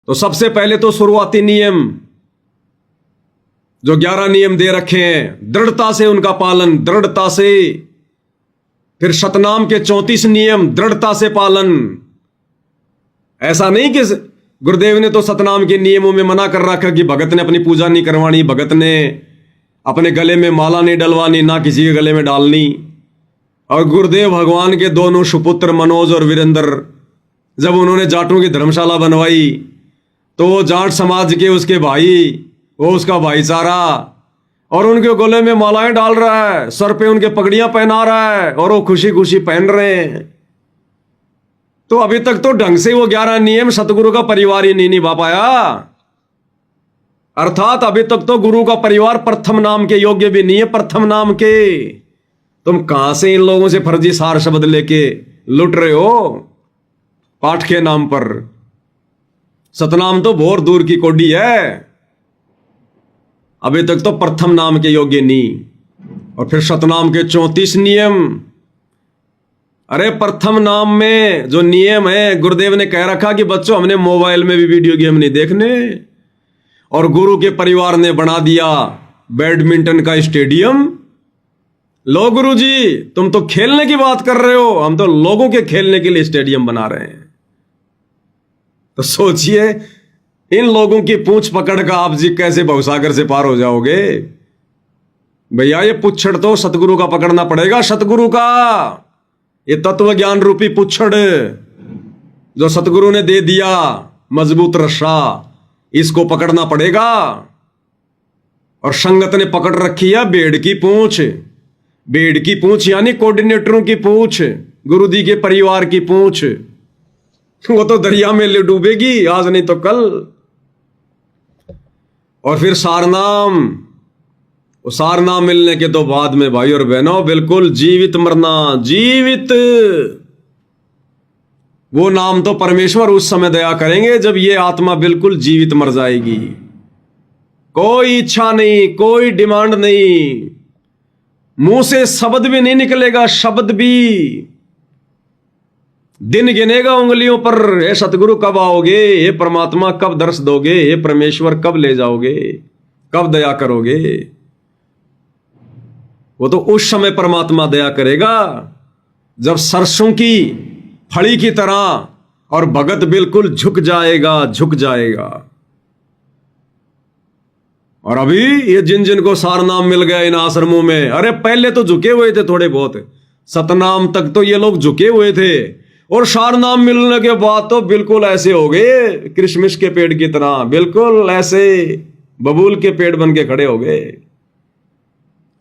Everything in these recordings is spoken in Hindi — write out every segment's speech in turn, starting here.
तो सबसे पहले तो शुरुआती नियम जो 11 नियम दे रखे हैं, दृढ़ता से उनका पालन, दृढ़ता से। फिर सतनाम के 34 नियम, दृढ़ता से पालन। ऐसा नहीं कि गुरुदेव ने तो सतनाम के नियमों में मना कर रखा कि भगत ने अपनी पूजा नहीं करवानी, भगत ने अपने गले में माला नहीं डलवानी, ना किसी के गले में डालनी। और गुरुदेव भगवान के दोनों सुपुत्र मनोज और वीरेंद्र, जब उन्होंने जाटों की धर्मशाला बनवाई तो वो जाट समाज के उसके भाई, वो उसका भाईचारा, और उनके गले में मालाएं डाल रहा है, सर पे उनके पगड़ियां पहना रहा है, और वो खुशी खुशी पहन रहे हैं। तो अभी तक तो ढंग से वो 11 नियम सतगुरु का परिवार ही नहीं निभा पाया। अर्थात अभी तक तो गुरु का परिवार प्रथम नाम के योग्य भी नहीं है, प्रथम नाम के। तुम कहां से इन लोगों से फर्जी सार शब्द लेके लुट रहे हो पाठ के नाम पर? सतनाम तो बहुत दूर की कोडी है, अभी तक तो प्रथम नाम के योग्य नहीं। और फिर सतनाम के 34 नियम। अरे प्रथम नाम में जो नियम है, गुरुदेव ने कह रखा कि बच्चों हमने मोबाइल में भी वीडियो गेम नहीं देखने, और गुरु के परिवार ने बना दिया बैडमिंटन का स्टेडियम। लो गुरु जी, तुम तो खेलने की बात कर रहे हो, हम तो लोगों के खेलने के लिए स्टेडियम बना रहे हैं। तो सोचिए इन लोगों की पूंछ पकड़ का आप जी कैसे भवसागर से पार हो जाओगे? भैया ये पुच्छड़ तो सतगुरु का पकड़ना पड़ेगा, सतगुरु का। ये तत्व ज्ञान रूपी पुच्छड़ जो सतगुरु ने दे दिया, मजबूत रस्सा, इसको पकड़ना पड़ेगा। और संगत ने पकड़ रखी है भेड़ की पूंछ। भेड़ की पूंछ यानी कोऑर्डिनेटरों की पूंछ, गुरुजी के परिवार की पूंछ। वो तो दरिया में ले डूबेगी, आज नहीं तो कल। और फिर सारनाम, वो सारनाम मिलने के तो बाद में भाई और बहनों बिल्कुल जीवित मरना, जीवित। वो नाम तो परमेश्वर उस समय दया करेंगे जब ये आत्मा बिल्कुल जीवित मर जाएगी। कोई इच्छा नहीं, कोई डिमांड नहीं, मुंह से शब्द भी नहीं निकलेगा, शब्द भी। दिन गिनेगा उंगलियों पर, हे सतगुरु कब आओगे, हे परमात्मा कब दर्श दोगे, हे परमेश्वर कब ले जाओगे, कब दया करोगे। वो तो उस समय परमात्मा दया करेगा जब सरसों की फड़ी की तरह और भगत बिल्कुल झुक जाएगा, झुक जाएगा। और अभी ये जिन जिन को सारनाम मिल गया इन आश्रमों में, अरे पहले तो झुके हुए थे थोड़े बहुत, सतनाम तक तो ये लोग झुके हुए थे, और सारनाम मिलने के बाद तो बिल्कुल ऐसे हो गए क्रिसमस के पेड़ की तरह, बिल्कुल ऐसे बबूल के पेड़ बन के खड़े हो गए।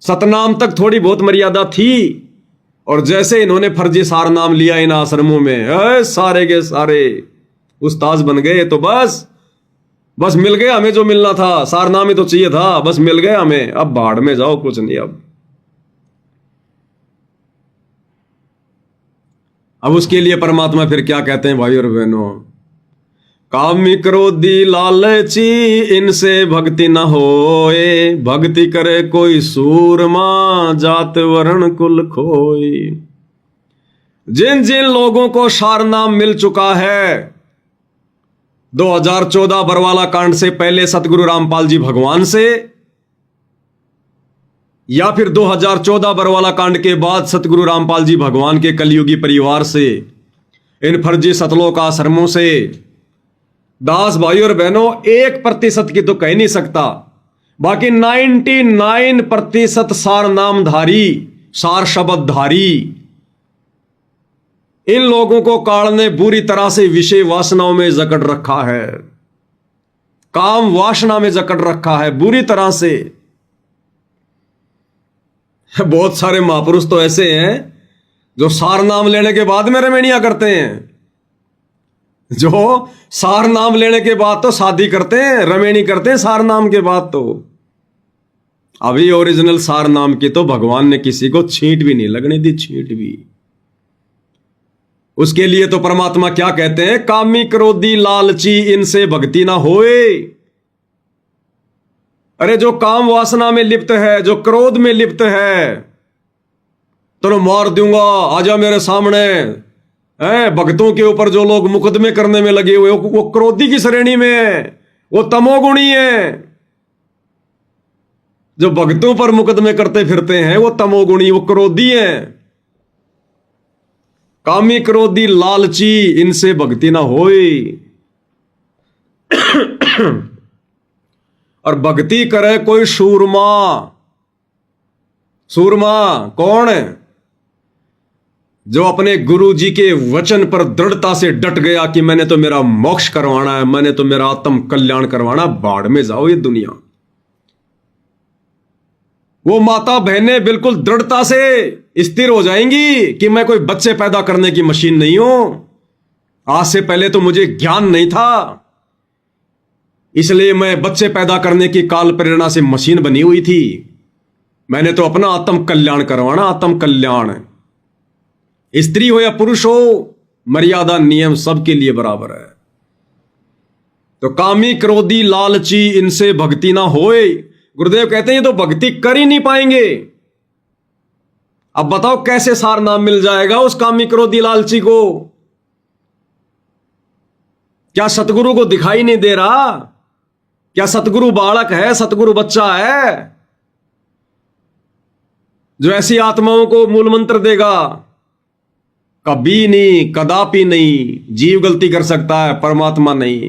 सतनाम तक थोड़ी बहुत मर्यादा थी, और जैसे इन्होंने फर्जी सारनाम लिया इन आश्रमों में, सारे के सारे उस्ताद बन गए। तो बस मिल गया हमें जो मिलना था, सारनाम ही तो चाहिए था, बस मिल गया हमें, अब भाड़ में जाओ, कुछ नहीं। अब उसके लिए परमात्मा फिर क्या कहते हैं भाई और बहनों? कामी क्रोधी लालची इनसे भक्ति न होए, भक्ति करे कोई सूरमा जात वर्ण कुल खोए। जिन जिन लोगों को सारनाम मिल चुका है 2014 बरवाला कांड से पहले सतगुरु रामपाल जी भगवान से, या फिर 2014 बरवाला कांड के बाद सतगुरु रामपाल जी भगवान के कलयुगी परिवार से, इन फर्जी सतलोक आश्रमों से, दास भाई और बहनों 1% की तो कह नहीं सकता, बाकी 99% सार नामधारी, सार शब्दधारी इन लोगों को काल ने बुरी तरह से विषय वासनाओं में जकड़ रखा है, काम वासना में जकड़ रखा है बुरी तरह से। बहुत सारे महापुरुष तो ऐसे हैं जो सार नाम लेने के बाद में रमेणियां करते हैं, जो सार नाम लेने के बाद तो शादी करते हैं, रमेणी करते हैं सार नाम के बाद। तो अभी ओरिजिनल सार नाम की तो भगवान ने किसी को छींट भी नहीं लगने दी, छींट भी। उसके लिए तो परमात्मा क्या कहते हैं? कामी क्रोधी लालची इनसे भक्ति ना होए। अरे जो काम वासना में लिप्त है, जो क्रोध में लिप्त है, तो मार दूंगा, आजा मेरे सामने, हैं भक्तों के ऊपर जो लोग मुकदमे करने में लगे हुए वो क्रोधी की श्रेणी में है, वो तमोगुणी है। जो भक्तों पर मुकदमे करते फिरते हैं वो तमोगुणी, वो क्रोधी है। कामी क्रोधी लालची, इनसे भक्ति ना होए। और भक्ति करे कोई सूरमा। सूरमा कौन है? जो अपने गुरु जी के वचन पर दृढ़ता से डट गया कि मैंने तो मेरा मोक्ष करवाना है, मैंने तो मेरा आत्म कल्याण करवाना। बाढ़ में जाओ ये दुनिया। वो माता बहनें बिल्कुल दृढ़ता से स्थिर हो जाएंगी कि मैं कोई बच्चे पैदा करने की मशीन नहीं हूं। आज से पहले तो मुझे ज्ञान नहीं था, इसलिए मैं बच्चे पैदा करने की काल प्रेरणा से मशीन बनी हुई थी। मैंने तो अपना आत्म कल्याण करवाना, आत्म कल्याण। स्त्री हो या पुरुष हो, मर्यादा नियम सबके लिए बराबर है। तो कामी क्रोधी लालची, इनसे भक्ति ना होए। गुरुदेव कहते हैं तो भक्ति कर ही नहीं पाएंगे। अब बताओ कैसे सार नाम मिल जाएगा उस कामी क्रोधी लालची को? क्या सतगुरु को दिखाई नहीं दे रहा? क्या सतगुरु बालक है, सतगुरु बच्चा है जो ऐसी आत्माओं को मूल मंत्र देगा? कभी नहीं, कदापि नहीं। जीव गलती कर सकता है, परमात्मा नहीं।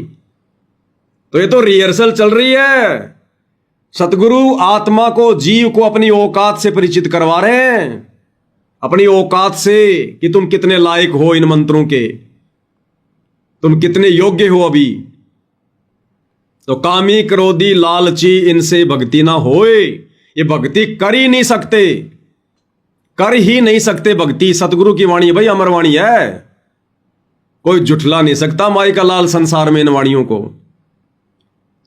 तो ये तो रिहर्सल चल रही है। सतगुरु आत्मा को, जीव को अपनी औकात से परिचित करवा रहे हैं, अपनी औकात से कि तुम कितने लायक हो इन मंत्रों के, तुम कितने योग्य हो अभी। तो कामी क्रोधी लालची, इनसे भक्ति ना होए। ये भक्ति कर ही नहीं सकते, कर ही नहीं सकते भक्ति। सतगुरु की वाणी भाई अमर वाणी है, कोई जुठला नहीं सकता माई का लाल संसार में इन वाणियों को।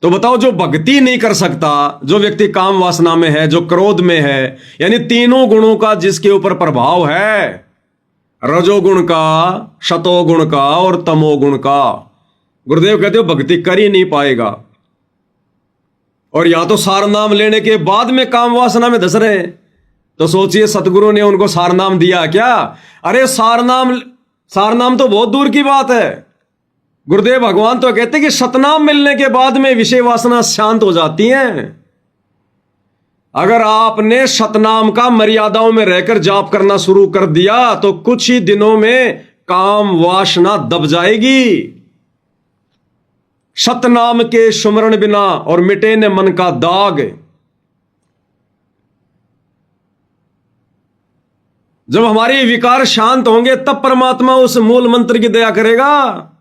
तो बताओ, जो भक्ति नहीं कर सकता, जो व्यक्ति काम वासना में है, जो क्रोध में है, यानी तीनों गुणों का जिसके ऊपर प्रभाव है, रजोगुण का, शतोगुण का और तमोगुण का, गुरुदेव कहते हो भक्ति कर ही नहीं पाएगा। और या तो सार नाम लेने के बाद में काम वासना में धस रहे हैं। तो सोचिए सतगुरु ने उनको सार नाम दिया क्या? अरे सार नाम तो बहुत दूर की बात है। गुरुदेव भगवान तो कहते कि सतनाम मिलने के बाद में विषय वासना शांत हो जाती हैं। अगर आपने सतनाम का मर्यादाओं में रहकर जाप करना शुरू कर दिया तो कुछ ही दिनों में काम वासना दब जाएगी। सतनाम के सुमरण बिना और मिटे न मन का दाग। जब हमारे विकार शांत होंगे तब परमात्मा उस मूल मंत्र की दया करेगा।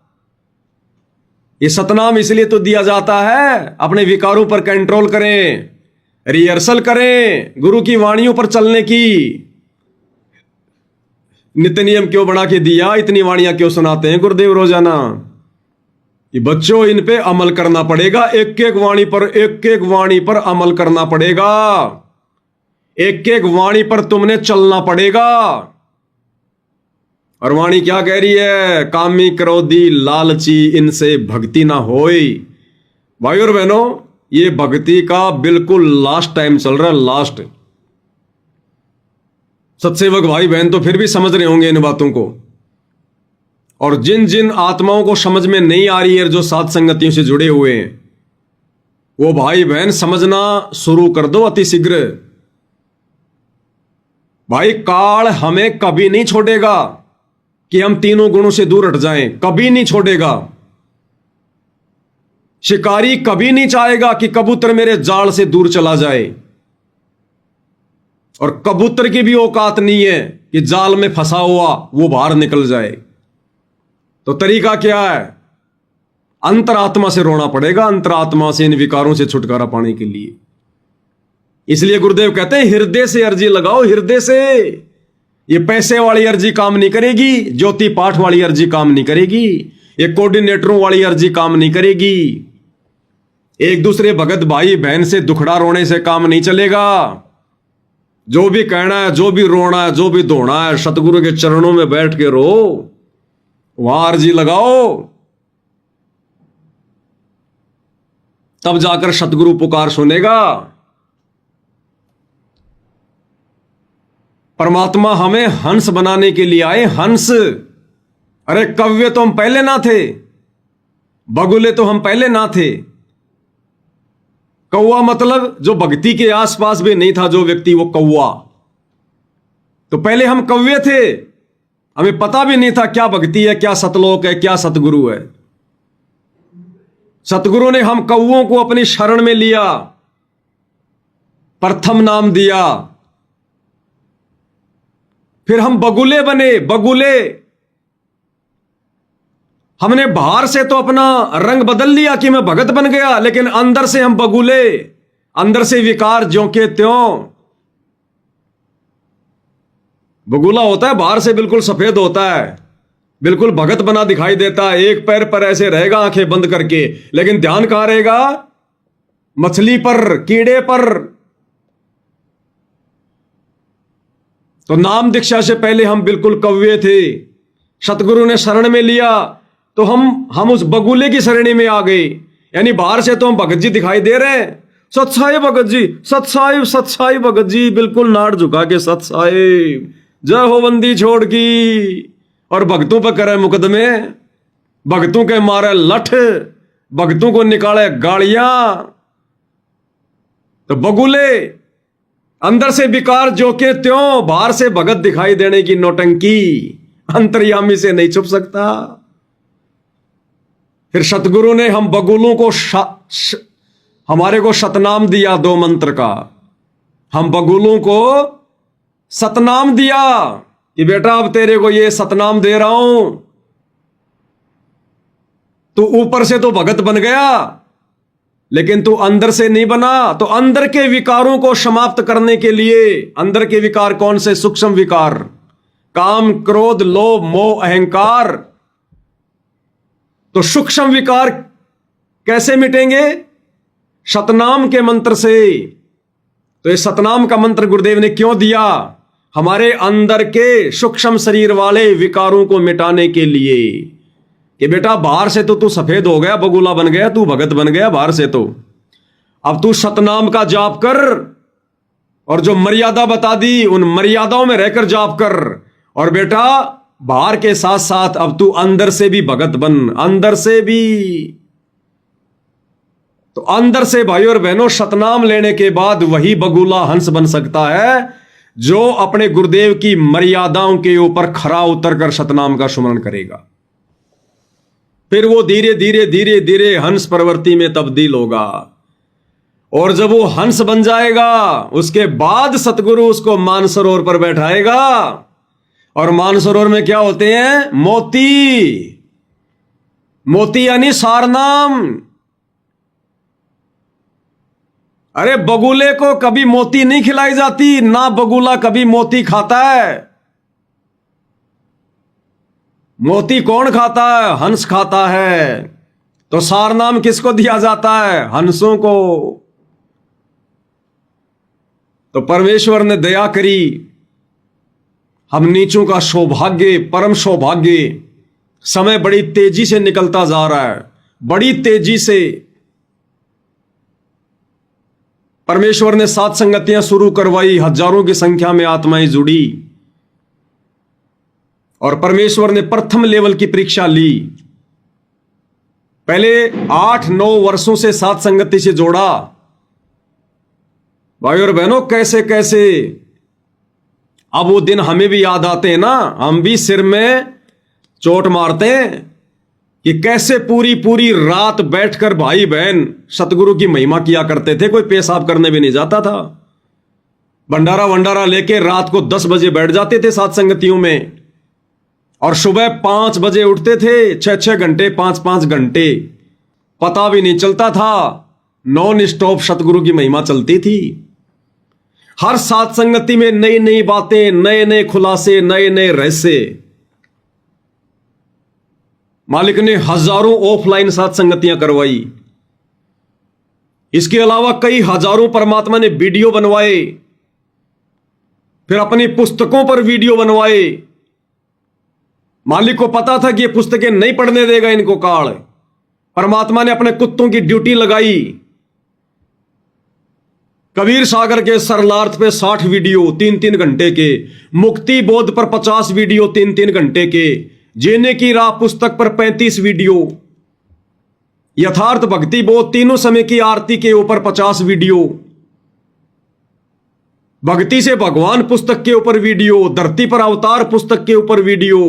ये सतनाम इसलिए तो दिया जाता है, अपने विकारों पर कंट्रोल करें, रिहर्सल करें, गुरु की वाणियों पर चलने की। नित्य नियम क्यों बना के दिया? इतनी वाणियां क्यों सुनाते हैं गुरुदेव रोजाना? कि बच्चों इन पे अमल करना पड़ेगा। एक एक वाणी पर अमल करना पड़ेगा। एक एक वाणी पर तुमने चलना पड़ेगा। और वाणी क्या कह रही है? कामी क्रोधी लालची, इनसे भक्ति ना होए। भाई और बहनों, ये भक्ति का बिल्कुल लास्ट टाइम चल रहा है, लास्ट। सत्सेवक भाई बहन तो फिर भी समझ रहे होंगे इन बातों को। और जिन जिन आत्माओं को समझ में नहीं आ रही है, जो साथ संगतियों से जुड़े हुए हैं, वो भाई बहन समझना शुरू कर दो अति शीघ्र। भाई काल हमें कभी नहीं छोड़ेगा कि हम तीनों गुणों से दूर हट जाएं, कभी नहीं छोड़ेगा। शिकारी कभी नहीं चाहेगा कि कबूतर मेरे जाल से दूर चला जाए। और कबूतर की भी औकात नहीं है कि जाल में फंसा हुआ वो बाहर निकल जाए। तो तरीका क्या है? अंतरात्मा से रोना पड़ेगा, अंतरात्मा से इन विकारों से छुटकारा पाने के लिए। इसलिए गुरुदेव कहते हैं हृदय से अर्जी लगाओ, हृदय से। ये पैसे वाली अर्जी काम नहीं करेगी, ज्योति पाठ वाली अर्जी काम नहीं करेगी, ये कोऑर्डिनेटरों वाली अर्जी काम नहीं करेगी, एक दूसरे भगत भाई बहन से दुखड़ा रोने से काम नहीं चलेगा। जो भी कहना है, जो भी रोना है, जो भी धोना है, सतगुरु के चरणों में बैठ के रो, वहां अर्जी लगाओ। तब जाकर सतगुरु पुकार सुनेगा। परमात्मा हमें हंस बनाने के लिए आए, हंस। अरे कव्य तो हम पहले ना थे, बगुले तो हम पहले ना थे। कौवा मतलब जो भक्ति के आसपास भी नहीं था जो व्यक्ति, वो कौवा। तो पहले हम कव्य थे, हमें पता भी नहीं था क्या भक्ति है, क्या सतलोक है, क्या सतगुरु है। सतगुरु ने हम कौवों को अपनी शरण में लिया, प्रथम नाम दिया, फिर हम बगुले बने। बगुले हमने बाहर से तो अपना रंग बदल लिया कि मैं भगत बन गया, लेकिन अंदर से हम बगुले, अंदर से विकार ज्यों के त्यों। बगुला होता है बाहर से बिल्कुल सफेद होता है, बिल्कुल भगत बना दिखाई देता है, एक पैर पर ऐसे रहेगा आंखें बंद करके, लेकिन ध्यान कहां रहेगा? मछली पर, कीड़े पर। तो नाम दीक्षा से पहले हम बिल्कुल कव्य थे। सतगुरु ने शरण में लिया तो हम उस बगुले की शरणी में आ गए। यानी बाहर से तो हम भगत जी दिखाई दे रहे हैं, सतसाई भगत जी, सतसाई भगत जी, बिल्कुल नाड़ झुका के सतसाई, जय हो बंदी छोड़ की। और भक्तों पर करे मुकदमे, भक्तों के मारे लठ, भक्तों को निकाले गाड़ियां। तो बगुले अंदर से विकार जो के त्यों, बाहर से भगत दिखाई देने की नौटंकी, अंतर्यामी से नहीं छुप सकता। फिर सतगुरु ने हम बगुलों को हमारे को सतनाम दिया, 2 मंत्र का। हम बगुलों को सतनाम दिया कि बेटा अब तेरे को ये सतनाम दे रहा हूं। तू ऊपर से तो भगत बन गया, लेकिन तू अंदर से नहीं बना। तो अंदर के विकारों को समाप्त करने के लिए, अंदर के विकार कौन से? सूक्ष्म विकार, काम, क्रोध, लोभ, मोह, अहंकार। तो सूक्ष्म विकार कैसे मिटेंगे? सतनाम के मंत्र से। तो ये सतनाम का मंत्र गुरुदेव ने क्यों दिया? हमारे अंदर के सूक्ष्म शरीर वाले विकारों को मिटाने के लिए कि बेटा बाहर से तो तू सफेद हो गया, बगुला बन गया, तू भगत बन गया बाहर से, तो अब तू सतनाम का जाप कर, और जो मर्यादा बता दी उन मर्यादाओं में रहकर जाप कर। और बेटा बाहर के साथ साथ अब तू अंदर से भी भगत बन, अंदर से भी। तो अंदर से भाई और बहनों सतनाम लेने के बाद वही बगुला हंस बन सकता है जो अपने गुरुदेव की मर्यादाओं के ऊपर खरा उतरकर सतनाम का सुमरण करेगा। फिर वो धीरे धीरे धीरे धीरे हंस प्रवृत्ति में तब्दील होगा, और जब वो हंस बन जाएगा उसके बाद सतगुरु उसको मानसरोवर पर बैठाएगा। और मानसरोवर में क्या होते हैं? मोती। मोती यानी सारनाम। अरे बगुले को कभी मोती नहीं खिलाई जाती, ना बगुला कभी मोती खाता है। मोती कौन खाता है? हंस खाता है। तो सारनाम किसको दिया जाता है? हंसों को। तो परमेश्वर ने दया करी, हम नीचों का सौभाग्य, परम सौभाग्य। समय बड़ी तेजी से निकलता जा रहा है, बड़ी तेजी से। परमेश्वर ने 7 संगतियां शुरू करवाई, हजारों की संख्या में आत्माएं जुड़ी, और परमेश्वर ने प्रथम लेवल की परीक्षा ली। पहले 8-9 वर्षों से 7 संगति से जोड़ा। भाई और बहनों कैसे कैसे अब वो दिन हमें भी याद आते हैं ना, हम भी सिर में चोट मारते हैं कि कैसे पूरी पूरी रात बैठकर भाई बहन सतगुरु की महिमा किया करते थे। कोई पेशाब करने भी नहीं जाता था, भंडारा वंडारा लेके रात को 10 बजे बैठ जाते थे 7 संगतियों में, और सुबह 5 बजे उठते थे। 6-6 घंटे, 5-5 घंटे, पता भी नहीं चलता था। नॉन स्टॉप सतगुरु की महिमा चलती थी। हर 7 संगति में नई नई बातें, नए नए खुलासे, नए नए रहस्य। मालिक ने हजारों ऑफलाइन 7 संगतियां करवाई। इसके अलावा कई हजारों परमात्मा ने वीडियो बनवाए, फिर अपनी पुस्तकों पर वीडियो बनवाए। मालिक को पता था कि ये पुस्तकें नहीं पढ़ने देगा इनको काल। परमात्मा ने अपने कुत्तों की ड्यूटी लगाई। कबीर सागर के सरलार्थ पे 60 वीडियो 3-3 घंटे के, मुक्ति बोध पर 50 वीडियो 3-3 घंटे के, जीने की राह पुस्तक पर 35 वीडियो, यथार्थ भक्ति बोध तीनों समय की आरती के ऊपर 50 वीडियो, भक्ति से भगवान पुस्तक के ऊपर वीडियो, धरती पर अवतार पुस्तक के ऊपर वीडियो,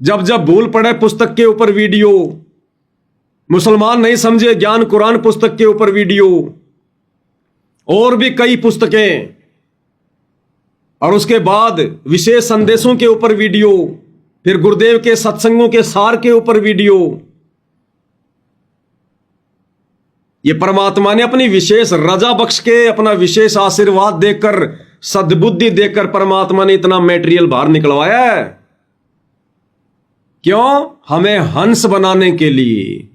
जब जब भूल पड़े पुस्तक के ऊपर वीडियो, मुसलमान नहीं समझे ज्ञान कुरान पुस्तक के ऊपर वीडियो, और भी कई पुस्तकें, और उसके बाद विशेष संदेशों के ऊपर वीडियो, फिर गुरुदेव के सत्संगों के सार के ऊपर वीडियो। ये परमात्मा ने अपनी विशेष रजा बख्श के, अपना विशेष आशीर्वाद देकर, सद्बुद्धि देकर परमात्मा ने इतना मटेरियल बाहर निकलवाया है। क्यों? हमें हंस बनाने के लिए,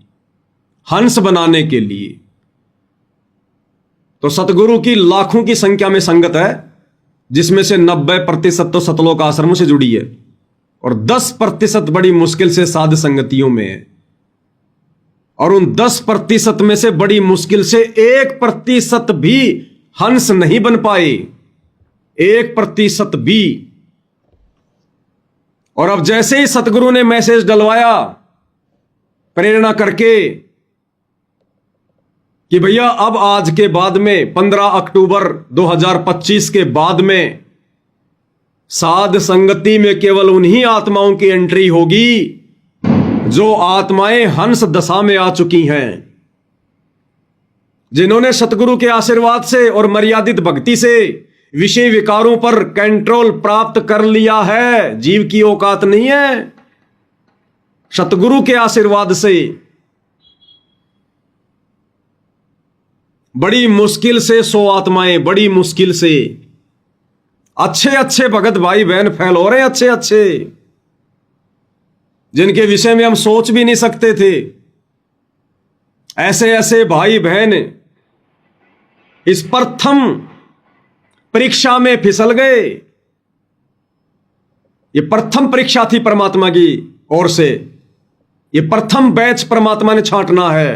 हंस बनाने के लिए। तो सतगुरु की लाखों की संख्या में संगत है, जिसमें से 90% तो सतलोक आश्रमों से जुड़ी है और 10% बड़ी मुश्किल से साध संगतियों में है। और उन 10% में से बड़ी मुश्किल से 1% भी हंस नहीं बन पाए, 1% भी। और अब जैसे ही सतगुरु ने मैसेज डलवाया प्रेरणा करके कि भैया अब आज के बाद में 15 अक्टूबर 2025 के बाद में साध संगति में केवल उन्हीं आत्माओं की एंट्री होगी जो आत्माएं हंस दशा में आ चुकी हैं, जिन्होंने सतगुरु के आशीर्वाद से और मर्यादित भक्ति से विषय विकारों पर कंट्रोल प्राप्त कर लिया है। जीव की औकात नहीं है, सतगुरु के आशीर्वाद से बड़ी मुश्किल से 100 आत्माएं, बड़ी मुश्किल से अच्छे अच्छे भगत भाई बहन फैल हो रहे हैं, अच्छे अच्छे, जिनके विषय में हम सोच भी नहीं सकते थे। ऐसे ऐसे भाई बहन इस प्रथम परीक्षा में फिसल गए। ये प्रथम परीक्षा थी परमात्मा की ओर से, ये प्रथम बैच परमात्मा ने छांटना है।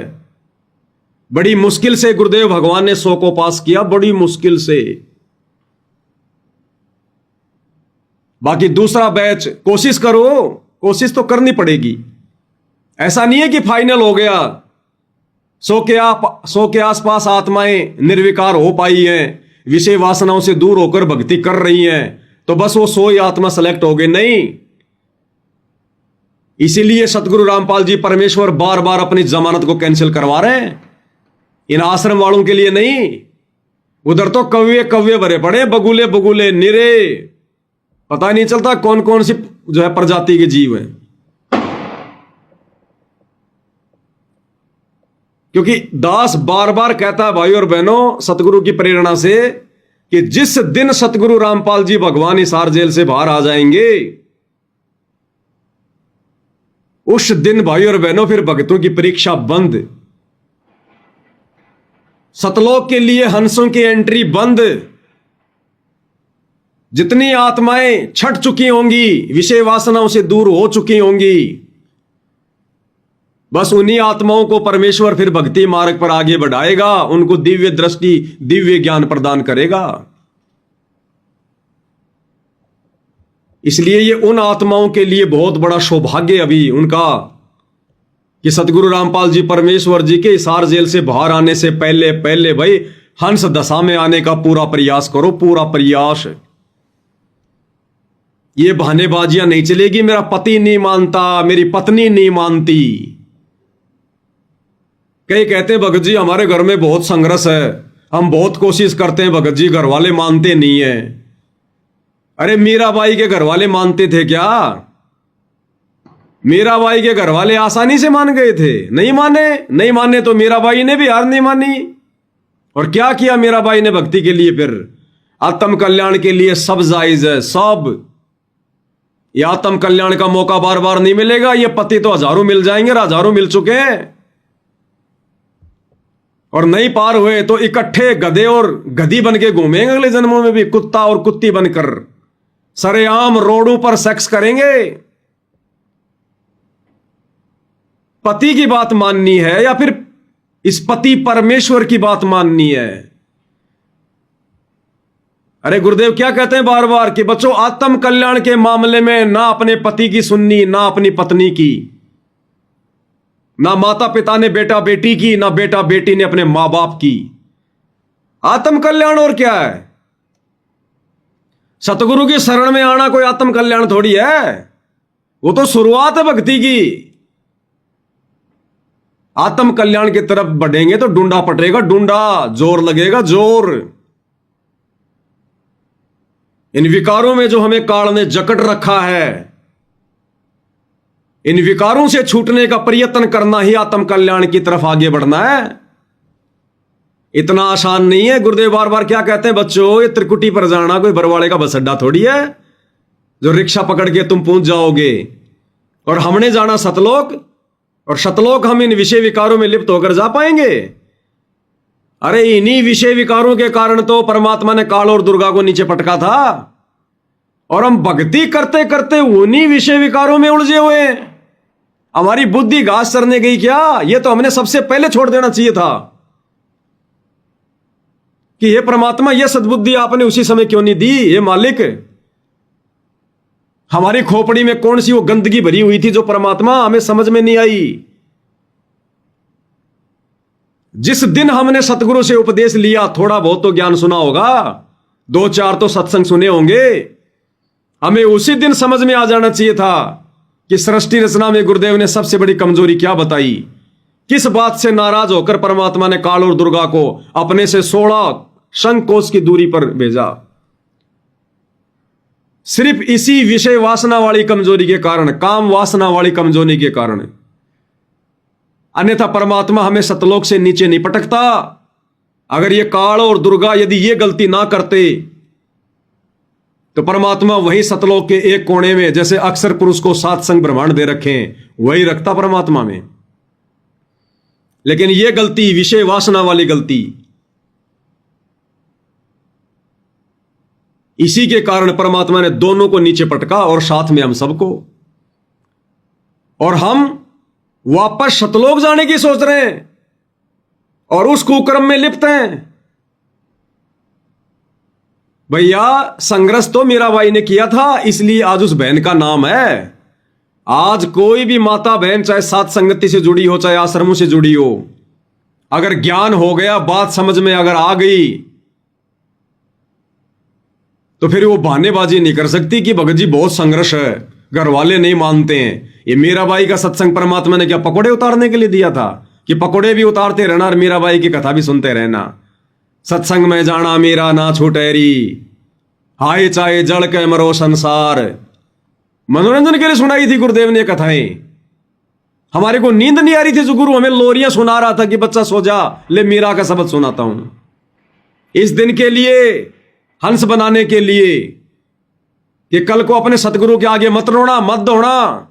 बड़ी मुश्किल से गुरुदेव भगवान ने 100 को पास किया, बड़ी मुश्किल से। बाकी दूसरा बैच कोशिश करो, कोशिश तो करनी पड़ेगी। ऐसा नहीं है कि फाइनल हो गया, 100 के आसपास आत्माएं निर्विकार हो पाई हैं, विषय वासनाओं से दूर होकर भक्ति कर रही हैं, तो बस वो 100 ही आत्मा सेलेक्ट हो गए, नहीं। इसीलिए सतगुरु रामपाल जी परमेश्वर बार बार अपनी जमानत को कैंसिल करवा रहे हैं, इन आश्रम वालों के लिए नहीं। उधर तो कव्य कव्य भरे पड़े, बगुले बगुले निरे, पता नहीं चलता कौन कौन सी जो है प्रजाति के जीव हैं। क्योंकि दास बार बार कहता है भाई और बहनों सतगुरु की प्रेरणा से कि जिस दिन सतगुरु रामपाल जी भगवान हिसार जेल से बाहर आ जाएंगे, उस दिन भाई और बहनों फिर भक्तों की परीक्षा बंद, सतलोक के लिए हंसों की एंट्री बंद। जितनी आत्माएं छट चुकी होंगी, विषय वासनाओं से दूर हो चुकी होंगी, बस उन्हीं आत्माओं को परमेश्वर फिर भक्ति मार्ग पर आगे बढ़ाएगा, उनको दिव्य दृष्टि, दिव्य ज्ञान प्रदान करेगा। इसलिए ये उन आत्माओं के लिए बहुत बड़ा सौभाग्य अभी उनका कि सतगुरु रामपाल जी परमेश्वर जी के हिसार जेल से बाहर आने से पहले पहले भाई हंस दशा में आने का पूरा प्रयास करो, पूरा प्रयास। ये बहानेबाजियां नहीं चलेगी, मेरा पति नहीं मानता, मेरी पत्नी नहीं मानती। कई कहते हैं भगत जी हमारे घर में बहुत संघर्ष है, हम बहुत कोशिश करते हैं भगत जी, घर वाले मानते नहीं है। अरे मीराबाई के घर वाले मानते थे क्या? मीराबाई के घर वाले आसानी से मान गए थे? नहीं माने, नहीं माने तो मीराबाई ने भी हार नहीं मानी। और क्या किया मीराबाई ने भक्ति के लिए? फिर आत्म कल्याण के लिए सब जायज है, सब। ये आत्म कल्याण का मौका बार बार नहीं मिलेगा, ये पति तो हजारों मिल जाएंगे, हजारों मिल चुके हैं। और नहीं पार हुए तो इकट्ठे गधे और गधी बन के घूमेंगे अगले जन्मों में भी, कुत्ता और कुत्ती बनकर सरेआम रोडों पर सेक्स करेंगे। पति की बात माननी है या फिर इस पति परमेश्वर की बात माननी है? अरे गुरुदेव क्या कहते हैं बार बार कि बच्चों आत्म कल्याण के मामले में ना अपने पति की सुननी, ना अपनी पत्नी की, ना माता पिता ने बेटा बेटी की, ना बेटा बेटी ने अपने मां बाप की। आत्म कल्याण और क्या है? सतगुरु की शरण में आना कोई आत्म कल्याण थोड़ी है, वो तो शुरुआत है भक्ति की। आत्म कल्याण की तरफ बढ़ेंगे तो डूंडा पटेगा डूंडा, जोर लगेगा जोर। इन विकारों में जो हमें काल ने जकड़ रखा है, इन विकारों से छूटने का प्रयत्न करना ही आत्म कल्याण की तरफ आगे बढ़ना है। इतना आसान नहीं है। गुरुदेव बार बार क्या कहते हैं बच्चों, ये त्रिकुटी पर जाना कोई बरवाड़े का बस अड्डा थोड़ी है जो रिक्शा पकड़ के तुम पहुंच जाओगे। और हमने जाना सतलोक, और सतलोक हम इन विषय विकारों में लिप्त होकर जा पाएंगे। अरे इन्हीं विषय विकारों के कारण तो परमात्मा ने काल और दुर्गा को नीचे पटका था, और हम भक्ति करते करते उन्हीं विषय विकारों में उलझे हुए। हमारी बुद्धि घास चरने गई क्या? यह तो हमने सबसे पहले छोड़ देना चाहिए था कि हे परमात्मा, यह सद्बुद्धि आपने उसी समय क्यों नहीं दी? हे मालिक, हमारी खोपड़ी में कौन सी वो गंदगी भरी हुई थी जो परमात्मा हमें समझ में नहीं आई। जिस दिन हमने सतगुरु से उपदेश लिया, थोड़ा बहुत तो ज्ञान सुना होगा, 2-4 तो सत्संग सुने होंगे, हमें उसी दिन समझ में आ जाना चाहिए था कि सृष्टि रचना में गुरुदेव ने सबसे बड़ी कमजोरी क्या बताई। किस बात से नाराज होकर परमात्मा ने काल और दुर्गा को अपने से 16 शंकोश की दूरी पर भेजा? सिर्फ इसी विषय वासना वाली कमजोरी के कारण, काम वासना वाली कमजोरी के कारण। अन्यथा परमात्मा हमें सतलोक से नीचे नहीं पटकता। अगर ये काल और दुर्गा यदि ये गलती ना करते तो परमात्मा वही सतलोक के एक कोने में, जैसे अक्सर पुरुष को 7 संग ब्रह्मांड दे रखे हैं, वही रखता परमात्मा में। लेकिन ये गलती, विषय वासना वाली गलती, इसी के कारण परमात्मा ने दोनों को नीचे पटका और साथ में हम सबको। और हम वापस सतलोक जाने की सोच रहे हैं और उस कुक्रम में लिप्त हैं। भैया संघर्ष तो मीराबाई ने किया था, इसलिए आज उस बहन का नाम है। आज कोई भी माता बहन, चाहे सात संगति से जुड़ी हो, चाहे आश्रमों से जुड़ी हो, अगर ज्ञान हो गया, बात समझ में अगर आ गई, तो फिर वो बहानेबाजी नहीं कर सकती कि भगत जी बहुत संघर्ष है, घर वाले नहीं मानते हैं। ये मीराबाई का सत्संग परमात्मा ने क्या पकोड़े उतारने के लिए दिया था कि पकोड़े भी उतारते रहना और मीराबाई की कथा भी सुनते रहना? सत्संग में जाना मीरा ना छूटेरी, हाय चाहे जड़ के मरो संसार। मनोरंजन के लिए सुनाई थी गुरुदेव ने कथाएं। हमारे को नींद नहीं आ रही थी जो गुरु हमें लोरियां सुना रहा था कि बच्चा सो जा, ले मीरा का शब्द सुनाता हूं। इस दिन के लिए, हंस बनाने के लिए कि कल को अपने सतगुरु के आगे मत रोना, मत दौड़ना,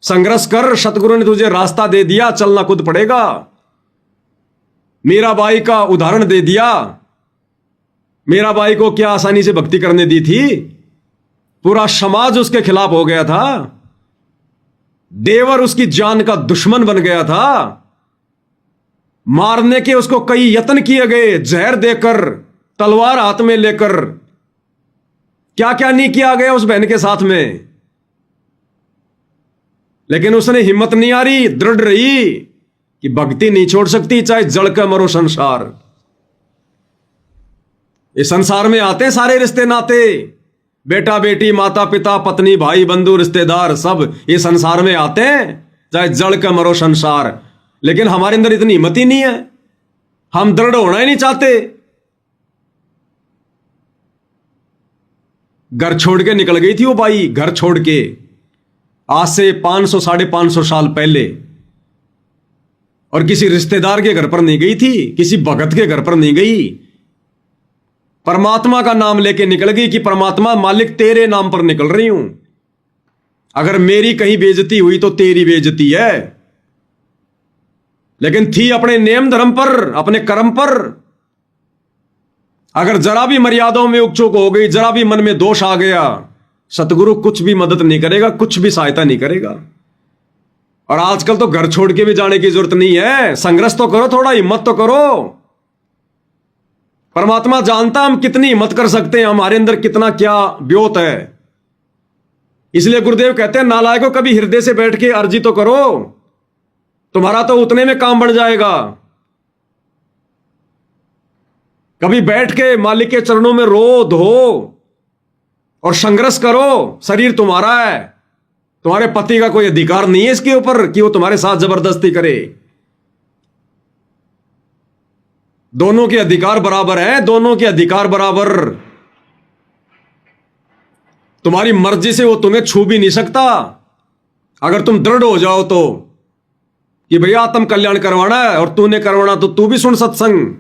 संघर्ष कर। सतगुरु ने तुझे रास्ता दे दिया, चलना खुद पड़ेगा। मीराबाई का उदाहरण दे दिया। मीराबाई को क्या आसानी से भक्ति करने दी थी? पूरा समाज उसके खिलाफ हो गया था, देवर उसकी जान का दुश्मन बन गया था, मारने के उसको कई यत्न किए गए, जहर देकर, तलवार हाथ में लेकर, क्या क्या नहीं किया गया उस बहन के साथ में। लेकिन उसने हिम्मत नहीं हारी, दृढ़ रही कि भक्ति नहीं छोड़ सकती, चाहे जड़ का मरो संसार। इस संसार में आते सारे रिश्ते नाते, बेटा बेटी, माता पिता, पत्नी, भाई बंधु, रिश्तेदार, सब ये संसार में आते हैं, चाहे जड़ का मरो संसार। लेकिन हमारे अंदर इतनी हिम्मत ही नहीं है, हम दृढ़ होना ही नहीं चाहते। घर छोड़ के निकल गई थी वो बाई, घर छोड़ के, आज से 500 550 साल पहले। और किसी रिश्तेदार के घर पर नहीं गई थी, किसी भगत के घर पर नहीं गई, परमात्मा का नाम लेके निकल गई कि परमात्मा मालिक तेरे नाम पर निकल रही हूं, अगर मेरी कहीं बेइज्जती हुई तो तेरी बेइज्जती है। लेकिन थी अपने नियम धर्म पर, अपने कर्म पर। अगर जरा भी मर्यादाओं में उकचूक हो गई, जरा भी मन में दोष आ गया, सतगुरु कुछ भी मदद नहीं करेगा, कुछ भी सहायता नहीं करेगा। और आजकल तो घर छोड़ के भी जाने की जरूरत नहीं है, संघर्ष तो करो, थोड़ा हिम्मत तो करो। परमात्मा जानता हम कितनी हिम्मत कर सकते हैं, हमारे अंदर कितना क्या ब्योत है। इसलिए गुरुदेव कहते हैं नालायकों कभी हृदय से बैठ के अर्जी तो करो, तुम्हारा तो उतने में काम बढ़ जाएगा। कभी बैठ के मालिक के चरणों में रो धो और संघर्ष करो। शरीर तुम्हारा है, तुम्हारे पति का कोई अधिकार नहीं है इसके ऊपर कि वो तुम्हारे साथ जबरदस्ती करे। दोनों के अधिकार बराबर हैं, दोनों के अधिकार बराबर। तुम्हारी मर्जी से वो तुम्हें छू भी नहीं सकता अगर तुम दृढ़ हो जाओ तो कि भैया आत्म कल्याण करवाना है और तूने करवाना तो तू भी सुन सत्संग।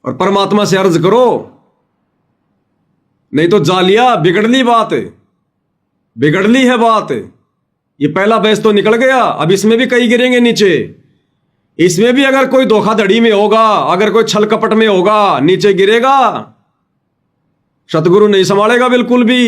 और परमात्मा से अर्ज करो, नहीं तो जालिया बिगड़ली बात, बिगड़ली है बात। ये पहला बैच तो निकल गया, अब इसमें भी कई गिरेंगे नीचे। इसमें भी अगर कोई धोखाधड़ी में होगा, अगर कोई छल कपट में होगा, नीचे गिरेगा। सतगुरु नहीं संभालेगा बिल्कुल भी।